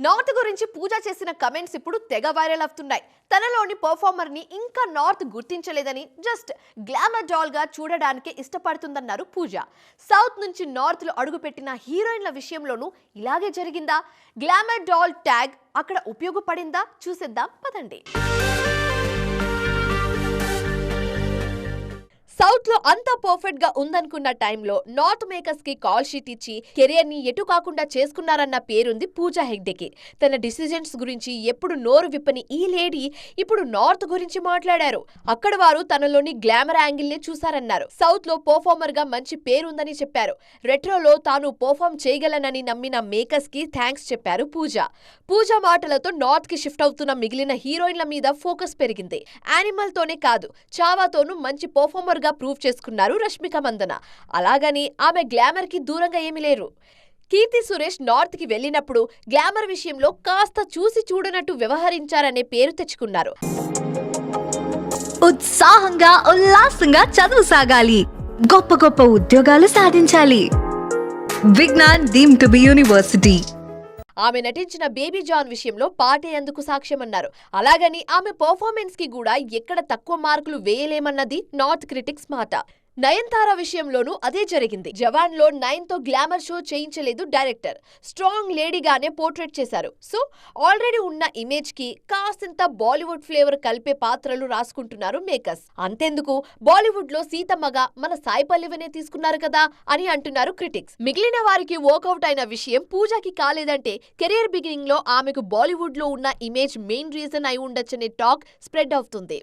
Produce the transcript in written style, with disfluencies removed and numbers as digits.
North గురించి పూజ చేసిన comments ఇప్పుడు తెగ వైరల్ అవుతున్నాయి. తనలోని పర్ఫార్మర్ ని ఇంకా నార్త్ గుర్తించలేదని జస్ట్ గ్లామర్ డాల్ గా చూడడానికి ఇష్టపడుతుందన్నారు పూజ. సౌత్ నుంచి నార్త్ లో అడుగుపెట్టిన హీరోయిన్ల విషయంలోనూ ఇలాగే జరిగిందా? గ్లామర్ డాల్ ట్యాగ్ అక్కడ ఉపయోగపడిందా? చూసేద్దాం పదండి. సౌత్ లో అంతా పర్ఫెక్ట్ గా ఉందనుకున్న టైంలో నార్త్ మేకర్స్ కి కాల్ షీట్ ఇచ్చి కెరియర్ ని ఎటు కాకుండా చేసుకున్నారన్న పేరుంది పూజా హెగ్డేకి. తన డిసిజన్స్ గురించి ఎప్పుడు నోరు విప్పని ఈ లేడీ ఇప్పుడు నార్త్ గురించి మాట్లాడారు. అక్కడ వారు తనలోని గ్లామర్ యాంగిల్ నే చూసారన్నారు. సౌత్ లో పర్ఫార్మర్ గా మంచి పేరుందని చెప్పారు. రెట్రోలో తాను పర్ఫార్మ్ చేయగలనని నమ్మిన మేకర్స్ కి థ్యాంక్స్ చెప్పారు పూజ. పూజ మాటలతో నార్త్ కి షిఫ్ట్ అవుతున్న మిగిలిన హీరోయిన్ల మీద ఫోకస్ పెరిగింది. యానిమల్ తోనే కాదు, చావాతోనూ మంచి పర్ఫార్మర్ గా ప్రూవ్ చేసుకున్నారు రష్మిక మందన. అలాగని ఆమె గ్లామర్ కి దూరంగా ఏమీ లేరు. కీర్తి సురేష్ నార్త్ కి వెళ్ళినప్పుడు గ్లామర్ విషయంలో కాస్త చూసి చూడనట్టు వ్యవహరించారనే పేరు తెచ్చుకున్నారు. ఉత్సాహంగా ఉల్లాసంగా చదువు సాగాలి, గొప్ప గొప్ప ఉద్యోగాలు సాధించాలి. Vignan deemed to be university. ఆమె నటించిన బేబీ జాన్ విషయంలో పాటే అందుకు సాక్ష్యమన్నారు. అలాగని ఆమె పర్ఫార్మెన్స్ కి కూడా ఎక్కడ తక్కువ మార్కులు వేయలేమన్నది నార్త్ క్రిటిక్స్ మాట. నయన్తార విషయంలోనూ అదే జరిగింది. జవాన్ లో 9 తో గ్లామర్ షో చేయించలేదు డైరెక్టర్. స్ట్రాంగ్ లేడీగానే పోర్ట్రేట్ చేశారు. సో ఆల్రెడీ ఉన్న ఇమేజ్ కి కాసింత బాలీవుడ్ ఫ్లేవర్ కలిపే పాత్రలు రాసుకుంటున్నారు మేకర్స్. అంతెందుకు, బాలీవుడ్ లో సీతమ్మగా మన సాయి పల్లవినే తీసుకున్నారు కదా అని అంటున్నారు క్రిటిక్స్. మిగిలిన వారికి వర్కౌట్ అయిన విషయం పూజకి కాలేదంటే కెరీర్ బిగినింగ్ లో ఆమెకు బాలీవుడ్ లో ఉన్న ఇమేజ్ మెయిన్ రీజన్ అయి ఉండొచ్చనే టాక్ స్ప్రెడ్ అవుతుంది.